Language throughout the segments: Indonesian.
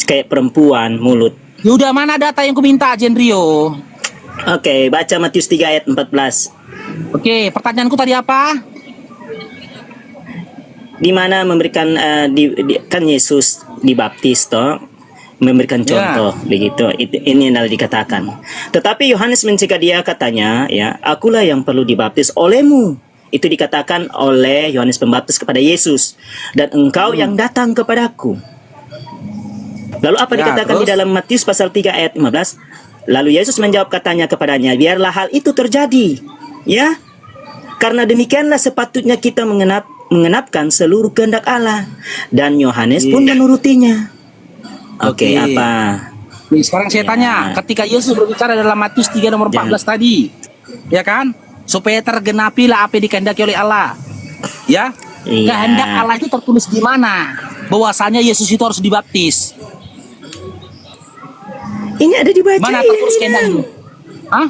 kayak perempuan mulut. Ya udah, mana data yang kuminta, Jenrio? Oke, baca Matius 3 ayat 14. Oke, pertanyaanku tadi apa? Di mana memberikan kan Yesus dibaptis toh, memberikan contoh begitu. Ini yang dikatakan. Tetapi Yohanes mencegah dia, katanya, ya, akulah yang perlu dibaptis olehmu. Itu dikatakan oleh Yohanes Pembaptis kepada Yesus, dan engkau yang datang kepadaku. Lalu apa dikatakan di dalam Matius pasal 3 ayat 15? Lalu Yesus menjawab, katanya kepadanya, biarlah hal itu terjadi, ya, karena demikianlah sepatutnya kita mengenapkan seluruh kehendak Allah. Dan Yohanes pun menurutinya. Oke, apa? Nih, sekarang saya tanya, ketika Yesus berbicara dalam Matius 3 nomor 14 tadi, ya kan? Supaya tergenapilah apa yang dikehendaki oleh Allah. Ya? Kehendak Allah itu tertulis di mana? Bahwasanya Yesus itu harus dibaptis. Ini ada dibaca. Mana tertulis kehendaknya? Hah?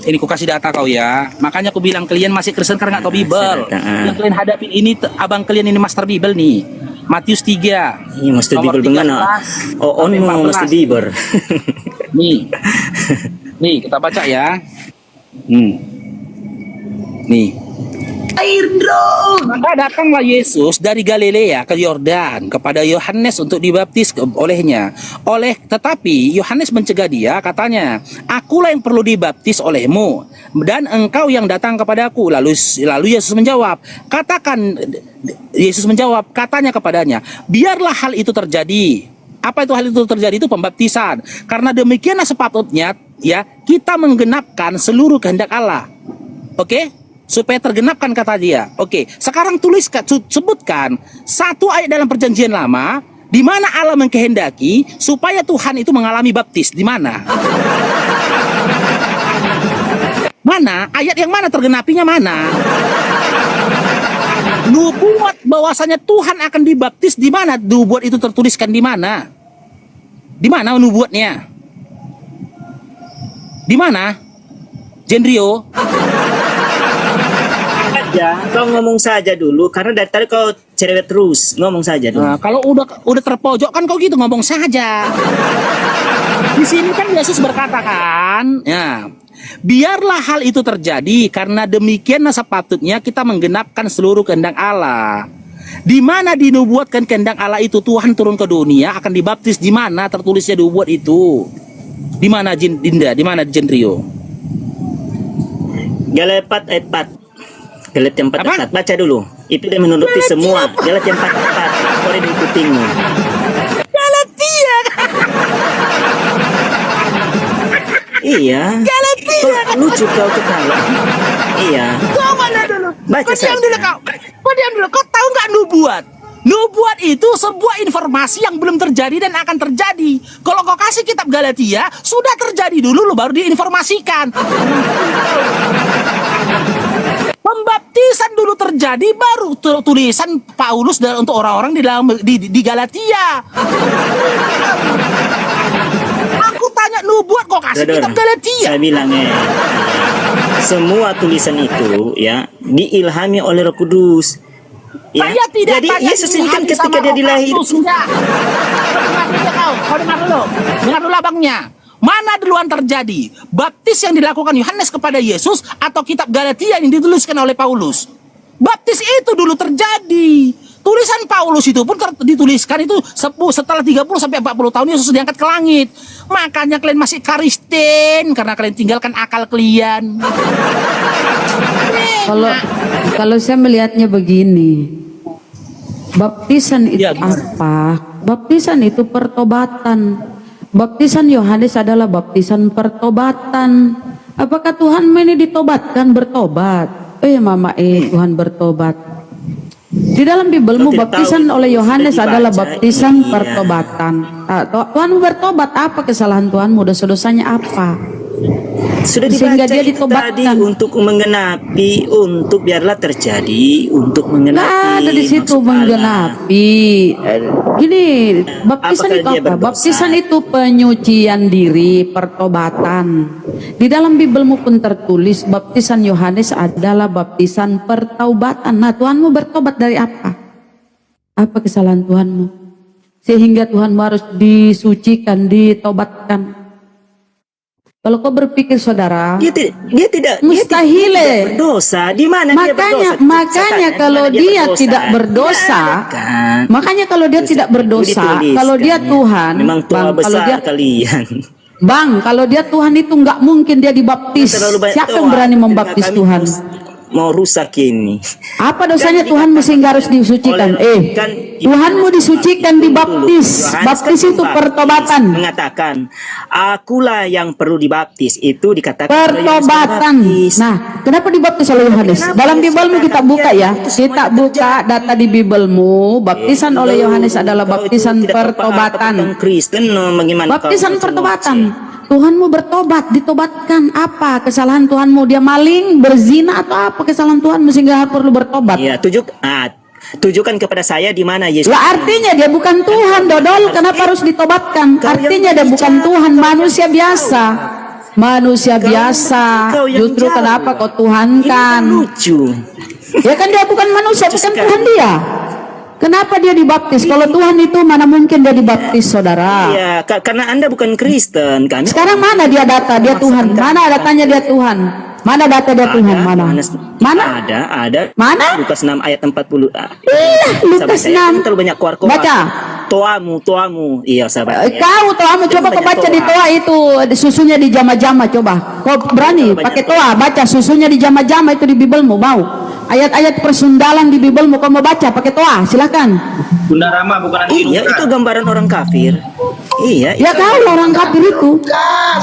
Ini ku kasih data kau ya. Makanya aku bilang kalian masih Kristen karena nggak tahu Bible. Yang kalian hadapin ini, abang kalian ini master Bible nih. Matius 3. Iya, master Bible bagaimana? Oh, mau master Bible. Nih. Nih, kita baca ya. Nih. Maka datanglah Yesus dari Galilea ke Yordan kepada Yohanes untuk dibaptis olehnya. Tetapi Yohanes mencegah dia, katanya, akulah yang perlu dibaptis olehmu, dan engkau yang datang kepadaku. Lalu Yesus menjawab, katanya kepadanya, biarlah hal itu terjadi. Apa itu hal itu terjadi? Itu pembaptisan. Karena demikianlah sepatutnya, ya, kita menggenapkan seluruh kehendak Allah. Oke? Supaya tergenapkan, kata dia. Oke, sekarang sebutkan satu ayat dalam Perjanjian Lama di mana Allah mengkehendaki supaya Tuhan itu mengalami baptis. Di mana? Mana? Ayat yang mana tergenapinya mana? Nubuat bahwasanya Tuhan akan dibaptis di mana? Nubuat itu tertuliskan di mana? Di mana nubuatnya? Di mana? Jenrio? Ya, kau ngomong saja dulu, karena dari tadi kau cerewet terus, ngomong saja dulu. Nah, kalau udah terpojok kan kau gitu ngomong saja. Di sini kan Yesus berkata kan, ya, biarlah hal itu terjadi karena demikianlah sepatutnya kita menggenapkan seluruh kehendak Allah. Di mana dinubuatkan kehendak Allah itu Tuhan turun ke dunia akan dibaptis, di mana tertulisnya dibuat itu? Di mana Dinda? Di mana Jenrio? Galatia 4 ayat 4. Galatia 4 ayat 4. Baca dulu. Itu dia menuruti semua. Galatia 4 ayat 4. Kau diikutimu. Galatia. Iya. Galatia. Lucu kau ketawa. Iya. Kau mana dulu? Baca Kau diam dulu kau. Kau diam dulu. Kau tahu nggak nubuat? Nubuat itu sebuah informasi yang belum terjadi dan akan terjadi. Kalau kau kasih kitab Galatia, sudah terjadi dulu, lo baru diinformasikan. Pembaptisan dulu terjadi, baru tulisan Paulus untuk orang-orang di Galatia. Aku tanya nubuat, kok kasih kitab Galatia? Saya bilang semua tulisan itu ya diilhami oleh Roh Kudus. Ya. Saya tidak jadi Yesus ini kan ketika dia dilahirkan. Kau dengar dulu abangnya. Mana duluan terjadi? Baptis yang dilakukan Yohanes kepada Yesus atau kitab Galatia yang dituliskan oleh Paulus? Baptis itu dulu terjadi. Tulisan Paulus itu pun dituliskan itu setelah 30 sampai 40 tahun Yesus diangkat ke langit. Makanya kalian masih Kristen karena kalian tinggalkan akal kalian. Kalau saya melihatnya begini, baptisan itu apa? Baptisan itu pertobatan. Baptisan Yohanes adalah baptisan pertobatan. Apakah Tuhan ini ditobatkan bertobat? Mama Tuhan bertobat. Di dalam Bibelmu baptisan oleh Yohanes adalah baptisan pertobatan. Tuhan bertobat, apa kesalahan Tuhanmu? Dosa-dosanya apa? Sudah sehingga dibaca dia itu tadi ditobatkan untuk menggenapi, untuk biarlah terjadi, untuk menggenapi. Nah, ada di situ menggenapi. Gini, baptisan Apakah itu dia apa? berdosa? Baptisan itu penyucian diri, pertobatan. Di dalam Bibelmu pun tertulis baptisan Yohanes adalah baptisan pertobatan. Nah, Tuhanmu bertobat dari apa? Apa kesalahan Tuhanmu? sehingga Tuhanmu harus disucikan, ditobatkan. Kalau kau berpikir saudara, dia tidak mustahil. dia tidak berdosa. Di mana dia berdosa? Makanya kalau dia tidak berdosa, makanya kalau dia tidak berdosa, kalau dia Tuhan, memang Tuhan besar kalau dia kalian. Bang, kalau dia Tuhan itu nggak mungkin dia dibaptis. Siapa yang berani membaptis Tuhan? Mau rusak ini. Apa dosanya Tuhanmu sehingga harus disucikan? Tuhanmu disucikan dibaptis. Baptis itu pertobatan. Mengatakan, akulah yang perlu dibaptis. Itu dikatakan pertobatan. Nah, kenapa dibaptis oleh Yohanes? Dalam Bibelmu kita buka ya. Kita buka data di Bibelmu. Baptisan oleh Yohanes adalah baptisan pertobatan. Baptisan pertobatan. Tuhanmu bertobat, ditobatkan. Apa kesalahan Tuhanmu? Dia maling, berzina, atau apa kesalahan Tuhanmu sehingga perlu bertobat? Ya, tujukan kepada saya di mana Yesus. Lah artinya dia bukan Tuhan, dodol. Kenapa harus ditobatkan? Artinya dia bukan Tuhan, manusia biasa. Manusia biasa. Justru kenapa kau tuhankan? Lucu. Ya kan dia bukan manusia, bukan Tuhan dia. Kenapa dia dibaptis? Kalau Tuhan itu mana mungkin dia dibaptis, saudara? Iya, karena Anda bukan Kristen. Kami sekarang mana dia data dia Tuhan? Mana datanya dia Tuhan? Mana data dia Tuhan? Mana? Mana? Ada. Mana? Lukas 6 ayat 40. Lukas 6. Terlalu banyak keluar. Baca. Toamu. Iya, sahabat. Toamu, coba kau baca di toa itu susunya di jama-jama, coba. Kau berani pakai toa, baca susunya di jama-jama itu di Bibelmu, mau? Ayat-ayat persundalan di Bibelmu kau mau baca pakai toa, silakan. Bunda Rama bukan Iya, itu gambaran orang kafir. Iya. Ya kau orang kafir itu.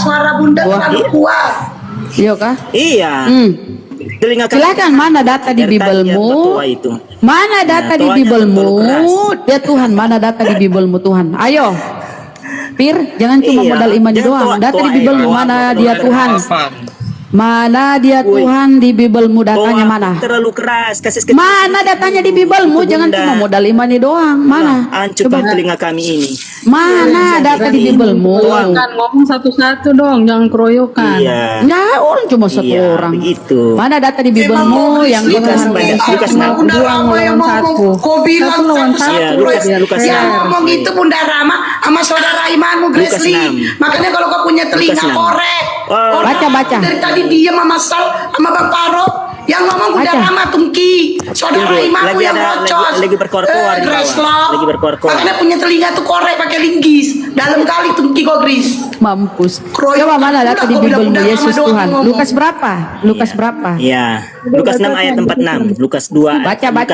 Suara Bunda terlalu kuat. Iya kah? Iya. Silakan, mana data di Bibelmu? Mana data di Bibelmu? Dia Tuhan, mana data di Bibelmu Tuhan? Ayo. Pir, jangan cuma modal iman doang. Data di Bibelmu mana dia Tuhan? Mana dia Tuhan di Bibelmu, datanya mana? Terlalu keras. Mana datanya di Bibelmu? Jangan cuma modal imani doang. Mana? Coba telinga kami ini. Mana data di Bibelmu? Kan ngomong satu-satu dong, jangan keroyokan. Iya. Nah, orang cuma satu orang. Begitu. Mana data di Bibelmu yang Lukas Bunda Rama yang ngomong, kau bilang satu-satu. Yang ngomong itu Bunda Rama sama saudara imanmu Gresly. Makanya kalau kau punya telinga korek. Baca. Dari tadi dia sama Sal sama Bang Paro yang ngomong Bunda Rama Tungki, saudara imanmu yang bocos. Lagi berkor-kor. Lagi berkor-kor. Makanya punya telinga tuh korek pakai linggis. Dalam kali Tungki kok Gris. Mampus. Coba mana data di Bibelmu Yesus Tuhan? Lukas berapa? Lukas berapa? Iya. Lukas 6 ayat 46. Lukas 2. Baca, baca.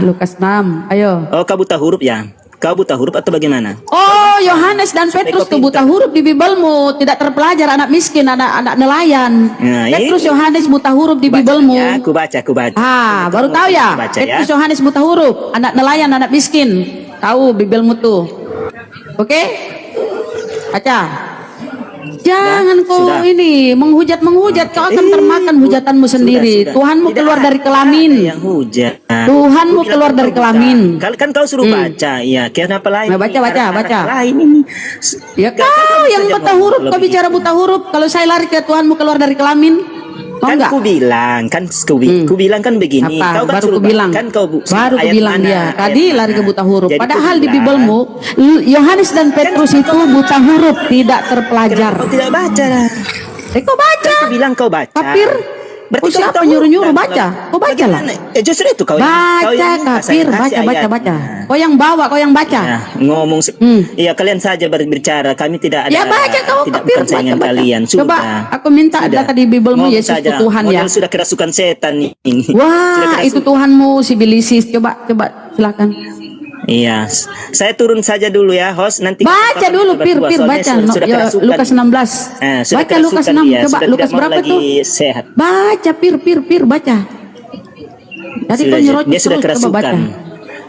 Lukas 6. Ayo. Oh, kau buta huruf ya? Kau buta huruf atau bagaimana? Oh, Yohanes dan Petrus tuh buta huruf di Bibelmu, tidak terpelajar, anak miskin, anak nelayan. Petrus, Yohanes buta huruf di Bibelmu. Ya, aku baca. Baru tahu ya. Petrus, Yohanes buta huruf, anak nelayan, anak miskin. Tahu Bibelmu tuh. Oke? Baca. Jangan kau ini menghujat, kau akan termakan hujatanmu sendiri. Tuhanmu keluar dari kelamin. Yang hujat. Tuhanmu keluar dari kelamin. Kan kau suruh baca, ya. Kenapa lain? Nah, baca. Lain ini. Ya kau yang buta huruf, kau bicara buta huruf. Kalau saya lari ke Tuhanmu keluar dari kelamin, mau enggak? Ku bilang kan begini. Apa? Kau kan Baru suruh ku bilang. Baru ku bilang dia. Tadi lari ke buta huruf. Jadi Padahal di Bibelmu Yohanes dan Petrus itu buta huruf, tidak terpelajar. Kau tidak baca lah. Kau baca. Aku bilang kau baca. Kafir. Berarti siapa nyuruh-nyuruh baca? Kau baca lah. Justru itu kau baca, kafir. Baca. Kau yang bawa, kau yang baca. Ya, ngomong. Iya, kalian saja berbicara. Kami tidak ada. Ya baca kau, kafir. Baca. Kalian. Coba aku minta data di Bibelmu Yesus itu Tuhan ya. Sudah kerasukan setan ini. Wah, itu Tuhanmu si Bilisis. Coba silakan. Iya, saya turun saja dulu ya, host. Nanti baca dulu, Pir, baca. Lukas 16. Baca Lukas 6. Coba Lukas berapa tuh? Sehat. Baca, Pir, baca. Tadi kau nyerocos, dia sudah kerasukan. Coba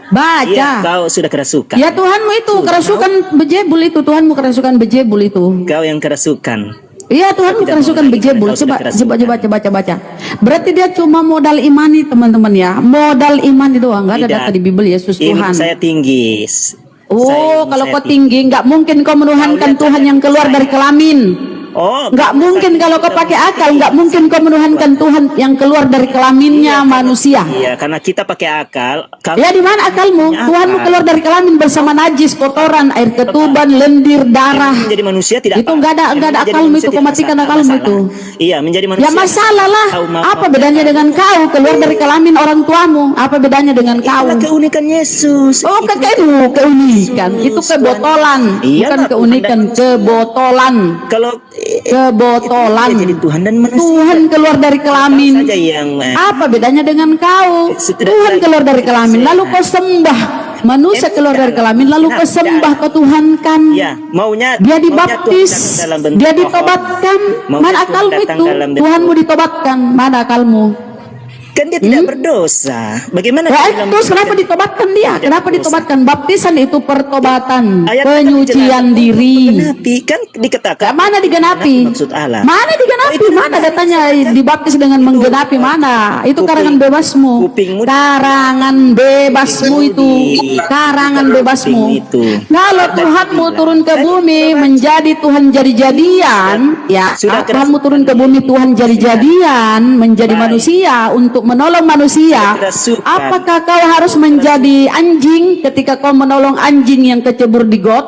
baca. Iya, kau sudah kerasukan. Ya Tuhanmu itu kerasukan bejebul itu. Tuhanmu kerasukan bejebul itu. Kau yang kerasukan. Iya, Tuhanmu kerasukan bejebul. Coba baca. Berarti dia cuma modal imani, teman-teman ya. Modal imani doang, enggak ada data di Bibel Yesus Tuhan. Saya tinggi. Kalau kau tinggi, enggak mungkin kau menuhankan Tuhan yang keluar dari kelamin. Oh, Nggak mungkin kalau kau pakai akal, nggak mungkin kau menuhankan Tuhan yang keluar dari kelaminnya manusia. iya, karena kita pakai akal. Kalau Ya di mana akalmu? Apa? Tuhanmu keluar dari kelamin bersama najis, kotoran, air ketuban, lendir, darah. menjadi manusia tidak Itu nggak ada menjadi akalmu manusia itu, kau tidak matikan masalah. akalmu itu. Iya, menjadi manusia. Ya masalah lah. Tahu Apa bedanya dengan kau keluar dari kelamin orang tuamu? Apa bedanya dengan kau? Itulah keunikan Yesus. Oh, keunikan. Itu kebotolan, Iya, bukan lah, keunikan, kebotolan. Kalau Kebotolan. dia jadi Tuhan dan manusia Tuhan keluar dari kelamin. saja yang Apa bedanya dengan kau? Tuhan keluar dari kelamin, lalu kau sembah. Manusia keluar dari kelamin, lalu kau sembah, kau tuhankan. ya maunya Dia maunya dibaptis, Tuhan datang dalam bentuk dia pohon. ditobatkan. Maunya Mana Tuhan akalmu datang itu? dalam bentuk- Tuhanmu ditobatkan. Mana akalmu? Kan dia tidak berdosa. Bagaimana Ya, dia bilang terus kenapa berdosa? ditobatkan dia? Kenapa ditobatkan? Baptisan itu pertobatan, Ayat penyucian diri. Genapi kan Ya, dikatakan. mana digenapi? Maksud Allah. Mana digenapi? Mana datanya dibaptis dengan menggenapi? Mana? Itu karangan bebasmu. kupingmu- Karangan bebasmu itu. Karangan bebasmu. Itu. Kalau Tuhanmu turun ke bumi menjadi Tuhan jadi-jadian, ya, Sudah Tuhanmu turun ke bumi Tuhan jadi-jadian, menjadi manusia untuk menolong manusia. Kerasukan. Apakah kau harus menjadi anjing ketika kau menolong anjing yang kecebur di got?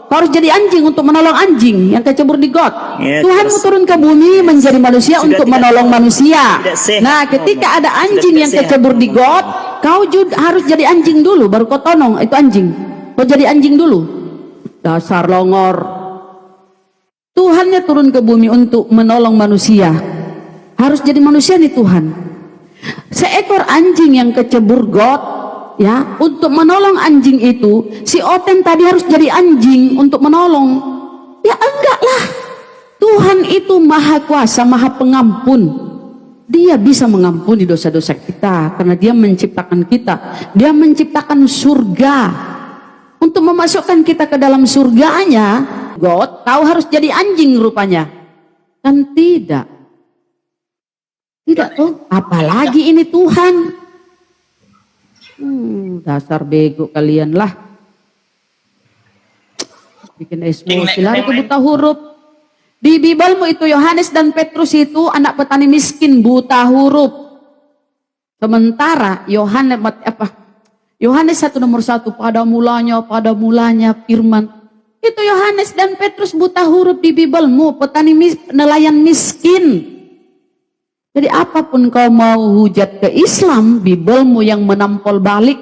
Kau harus jadi anjing untuk menolong anjing yang kecebur di got. Ya, Tuhanmu terus- turun ke bumi menjadi manusia Sudah untuk tidak- menolong manusia. tidak sehat. Nah, ketika ada Sudah anjing tidak yang sehat. kecebur di got, kau juga harus jadi anjing dulu, baru kau tonong itu anjing. Kau jadi anjing dulu. Dasar longor. Tuhannya turun ke bumi untuk menolong manusia. Harus jadi manusia nih Tuhan. Seekor anjing yang kecebur got, ya, untuk menolong anjing itu, si Oten tadi harus jadi anjing untuk menolong. Ya enggak lah. Tuhan itu maha kuasa, maha pengampun. Dia bisa mengampuni dosa-dosa kita karena dia menciptakan kita. Dia menciptakan surga. Untuk memasukkan kita ke dalam surganya, God, kau harus jadi anjing rupanya. Kan tidak. Tidak tuh. Apalagi ini Tuhan. Dasar bego kalian lah. Bikin emosi lari ke buta huruf. Di Bibalmu itu Yohanes dan Petrus itu anak petani miskin buta huruf. Sementara Yohanes 1:1 pada mulanya firman. Itu Yohanes dan Petrus buta huruf di Bibalmu, nelayan miskin. Jadi apapun kau mau hujat ke Islam, Bibalmu yang menampol balik.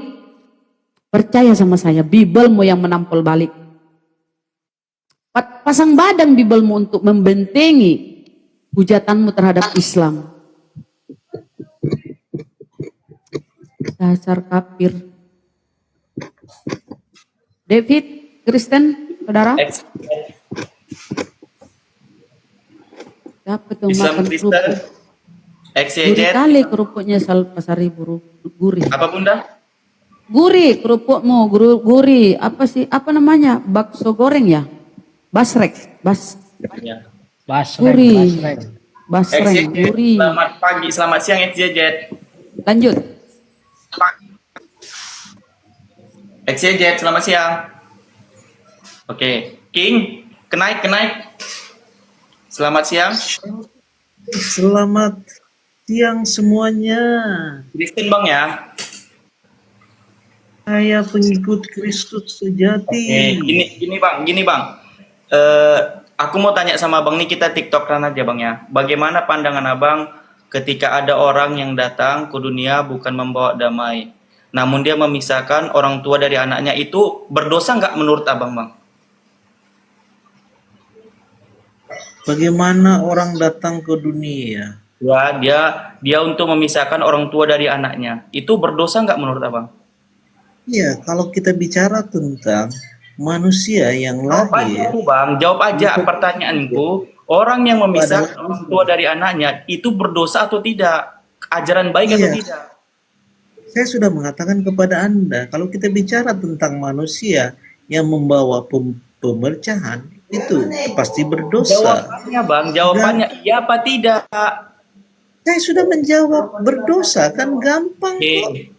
Percaya sama saya, Bibalmu yang menampol balik. Pasang badan Bibalmu untuk membentengi hujatanmu terhadap Islam. Dasar kafir. David, Kristen, saudara? Dapat dong Islam makan Kristen, kerupuk. Gurih XYZ. kali kerupuknya Pasari gurih. Apa Bunda? Gurih kerupukmu, gurih. Apa sih? Apa namanya? Bakso goreng ya? Basrek, Ya. gurih. Basreng, XYZ, gurih. selamat pagi, selamat siang XYZ. Lanjut. XYZ, selamat siang. Oke, King, kenaik. Selamat siang. Selamat siang semuanya. Kristen Bang ya. Saya pengikut Kristus sejati. Oke, gini Bang. Aku mau tanya sama Abang nih, kita TikTokan aja Bang ya. Bagaimana pandangan Abang ketika ada orang yang datang ke dunia bukan membawa damai, namun dia memisahkan orang tua dari anaknya, itu berdosa nggak menurut Abang Bang? Bagaimana orang datang ke dunia? Ya, dia untuk memisahkan orang tua dari anaknya, itu berdosa nggak menurut Abang? Ya, kalau kita bicara tentang manusia yang Jawab lahir, aja, Bang. Jawab aja pertanyaanku. Orang yang memisahkan orang tua dari anaknya itu berdosa atau tidak? Ajaran baik atau Iya. tidak? saya sudah mengatakan kepada Anda, kalau kita bicara tentang manusia yang membawa pemecahan, itu pasti berdosa. Jawabannya, Bang. Jawabannya iya apa tidak? Saya sudah menjawab berdosa, kan gampang kok. Oke.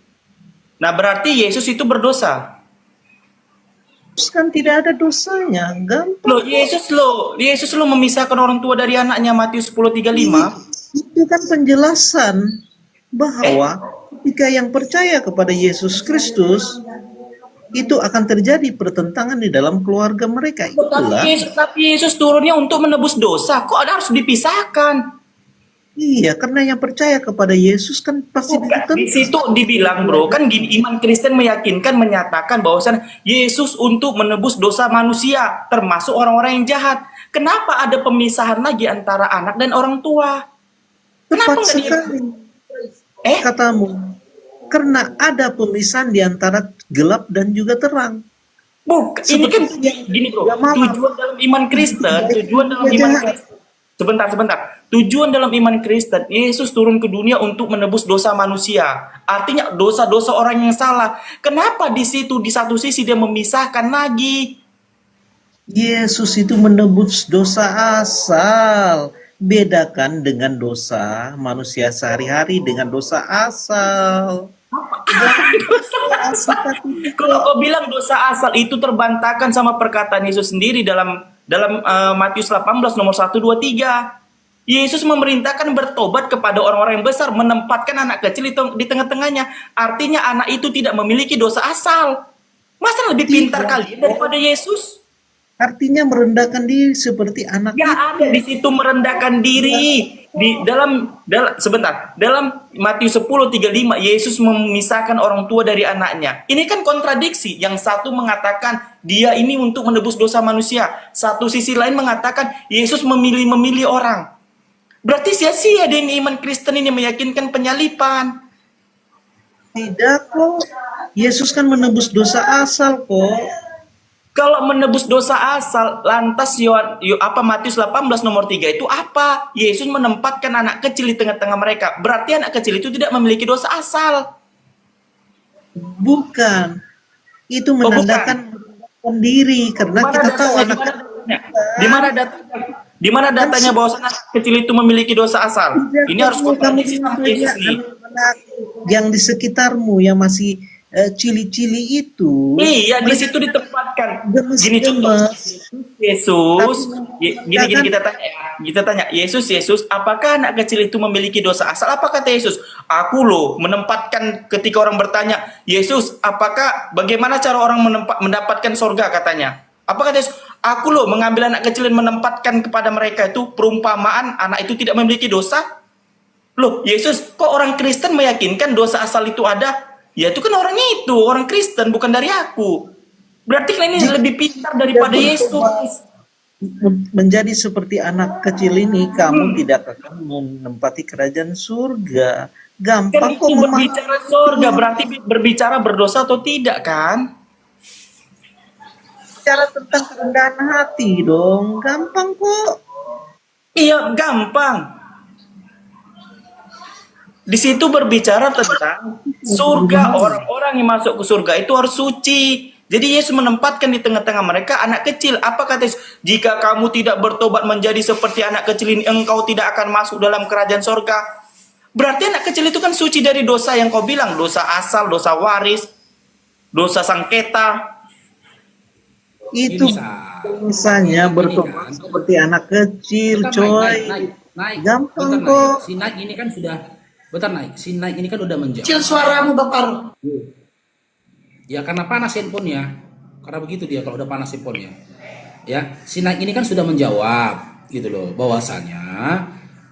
Nah, berarti Yesus itu berdosa. Terus kan tidak ada dosanya, gampang. Yesus lo memisahkan orang tua dari anaknya, Matius 10:35. Itu kan penjelasan bahwa ketika yang percaya kepada Yesus Kristus itu akan terjadi pertentangan di dalam keluarga mereka. Itulah. Tapi Yesus turunnya untuk menebus dosa. Kok ada harus dipisahkan? Iya, karena yang percaya kepada Yesus kan pasti Bukan, di situ dibilang bro, kan gini, iman Kristen meyakinkan, menyatakan bahwasan Yesus untuk menebus dosa manusia, termasuk orang-orang yang jahat. Kenapa ada pemisahan lagi antara anak dan orang tua? Kenapa tepat nggak sekali Eh? katamu. Karena ada pemisahan di antara gelap dan juga terang. Bukan, ini kan gini bro, tujuan dalam iman Kristen, sebentar. Tujuan dalam iman Kristen, Yesus turun ke dunia untuk menebus dosa manusia. Artinya dosa-dosa orang yang salah. Kenapa di situ di satu sisi dia memisahkan lagi? Yesus itu menebus dosa asal. Bedakan dengan dosa manusia sehari-hari dengan dosa asal. Kalau kau bilang dosa asal itu terbantahkan sama perkataan Yesus sendiri dalam Matius 18 nomor 1, 2, 3. Yesus memerintahkan bertobat kepada orang-orang yang besar, menempatkan anak kecil di tengah-tengahnya. Artinya anak itu tidak memiliki dosa asal. Masa lebih pintar kalian daripada Yesus? Artinya merendahkan diri seperti anak Gak itu. ada di situ merendahkan diri. Dalam Matius 10:35 Yesus memisahkan orang tua dari anaknya. Ini kan kontradiksi. Yang satu mengatakan dia ini untuk menebus dosa manusia. Satu sisi lain mengatakan Yesus memilih orang. Berarti sia-sia dengan iman Kristen ini meyakinkan penyalipan. Tidak kok. Yesus kan menebus dosa asal kok. Kalau menebus dosa asal, lantas Matius 18 nomor 3 itu apa? Yesus menempatkan anak kecil di tengah-tengah mereka. Berarti anak kecil itu tidak memiliki dosa asal. Bukan. Itu menandakan diri karena kita tahu anak di mana datanya bahwa anak kecil itu memiliki dosa asal? Ini harus kontradiksi sama Yesus nih. Yang di sekitarmu yang masih cili-cili itu. Iya, di situ ditempatkan. Gini contoh. Yesus, gini kita tanya, Yesus, apakah anak kecil itu memiliki dosa asal? Apa kata Yesus? Aku loh menempatkan ketika orang bertanya, Yesus, bagaimana cara orang mendapatkan surga katanya? Apa kata Yesus? Aku loh mengambil anak kecil dan menempatkan kepada mereka itu perumpamaan anak itu tidak memiliki dosa. Loh, Yesus, kok orang Kristen meyakinkan dosa asal itu ada? Ya itu kan orang itu, orang Kristen, bukan dari aku. Berarti kalian ini lebih pintar daripada Yesus. Menjadi seperti anak kecil ini, kamu tidak akan menempati kerajaan surga. Gampang Kan itu berbicara surga, berarti berbicara berdosa atau tidak kan? Bicara tentang kerendahan hati dong, gampang kok. Iya, gampang. Di situ berbicara tentang surga, orang-orang yang masuk ke surga itu harus suci. Jadi Yesus menempatkan di tengah-tengah mereka anak kecil. Apa kata Yesus? Jika kamu tidak bertobat menjadi seperti anak kecil ini, engkau tidak akan masuk dalam kerajaan surga. Berarti anak kecil itu kan suci dari dosa yang kau bilang, dosa asal, dosa waris, dosa sengketa. Itu misalnya bertobat seperti anak kecil, coy. Naik. Gampang kok. Si naik ini kan sudah naik. Si naik ini kan udah menjauh. Kecil suaramu Bapak. Ya karena panas handphonenya. Karena begitu dia kalau udah panas handphonenya. Ya, si naik ini kan sudah menjawab gitu loh, bahwasanya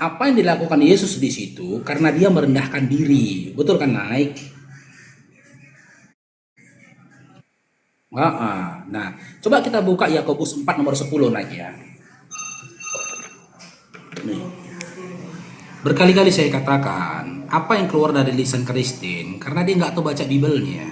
apa yang dilakukan Yesus di situ karena dia merendahkan diri. Betul kan naik? Nah, coba kita buka Yakobus 4 nomor 10 naik ya. Nih. Berkali-kali saya katakan, apa yang keluar dari lisan Kristen karena dia nggak tahu baca Bibelnya.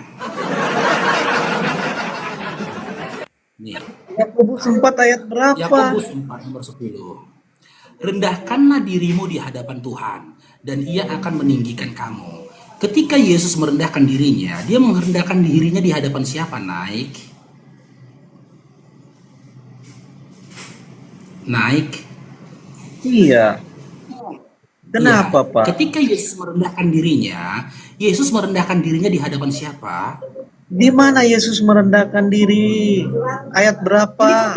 Nih. Yakobus 4 ayat berapa? Yakobus 4 nomor 10. Rendahkanlah dirimu di hadapan Tuhan dan Ia akan meninggikan kamu. Ketika Yesus merendahkan dirinya, dia merendahkan dirinya di hadapan siapa? Naik. Iya. Kenapa, ya, Pak? Ketika Yesus merendahkan dirinya di hadapan siapa? Di mana Yesus merendahkan diri? Ayat berapa?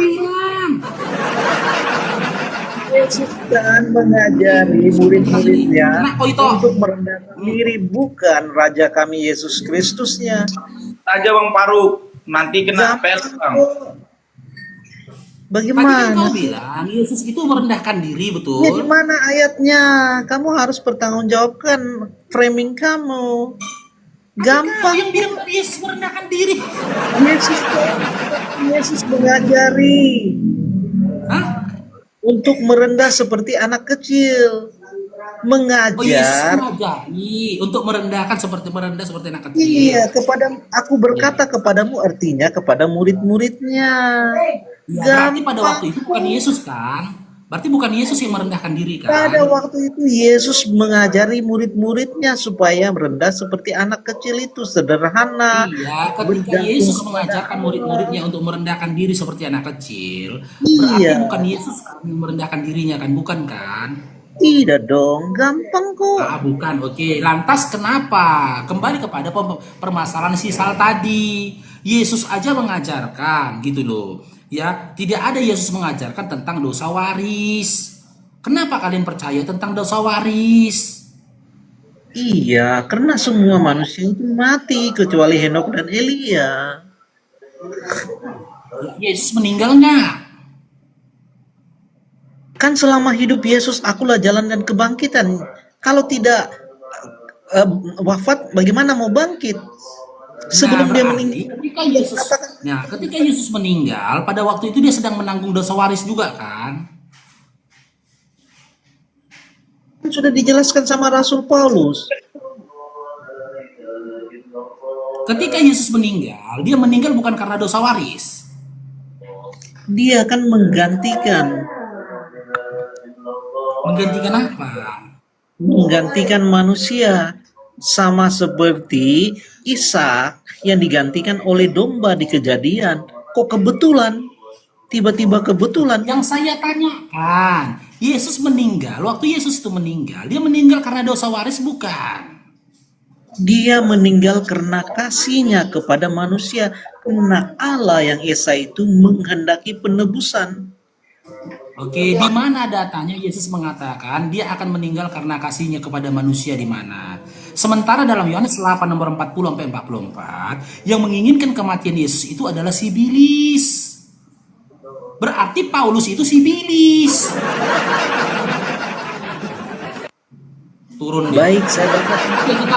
Yesus kan mengajari murid-muridnya untuk merendahkan diri, bukan Raja kami Yesus Kristusnya. Aja Bang Faruk, nanti kena pel Bang. Tadi kan Bagaimana? kau bilang Yesus itu merendahkan diri, betul? Ya di mana ayatnya? Kamu harus bertanggungjawabkan framing kamu. Kau Gampang. yang bilang tadi Yesus merendahkan diri. Yesus mengajari Hah? untuk merendah seperti anak kecil. Oh, Yesus Mengajar. mengajari untuk merendahkan seperti anak kecil. Iya, aku berkata kepadamu artinya kepada murid-muridnya. Ya, berarti pada waktu itu bukan Yesus kan? Berarti bukan Yesus yang merendahkan diri kan? Pada waktu itu Yesus mengajari murid-muridnya supaya merendah seperti anak kecil itu, sederhana. Iya, ketika bergantung Yesus kepada mengajarkan murid-muridnya untuk merendahkan diri seperti anak kecil, Iya. berarti bukan Yesus yang merendahkan dirinya kan? Bukan kan? Tidak dong, gampang kok. Ah, bukan. Oke, lantas kenapa? Kembali kepada permasalahan sisal tadi. Yesus aja mengajarkan gitu loh. Ya, tidak ada Yesus mengajarkan tentang dosa waris. Kenapa kalian percaya tentang dosa waris? Iya, karena semua manusia itu mati kecuali Henok dan Elia. Yesus meninggal nggak? Kan selama hidup Yesus, akulah jalan dan kebangkitan. Kalau tidak wafat, bagaimana mau bangkit? Sebelum dia berarti meninggal. ketika Yesus meninggal, pada waktu itu dia sedang menanggung dosa waris juga kan? Sudah dijelaskan sama Rasul Paulus. Ketika Yesus meninggal, dia meninggal bukan karena dosa waris. Dia akan menggantikan. Menggantikan apa? Menggantikan manusia. Sama seperti Ishak yang digantikan oleh domba di Kejadian. Kok kebetulan? Tiba-tiba kebetulan. Yang saya tanyakan, Yesus meninggal, waktu Yesus itu meninggal, dia meninggal karena dosa waris bukan? Dia meninggal karena kasihnya kepada manusia. Karena Allah yang Esa itu menghendaki penebusan. Oke, di mana datanya Yesus mengatakan dia akan meninggal karena kasihnya kepada manusia di mana? Sementara dalam Yohanes 8 nomor 40 sampai 44, yang menginginkan kematian Yesus itu adalah Sibilis. Berarti Paulus itu Sibilis. Turun dia. Baik, saya baca. Oke, kita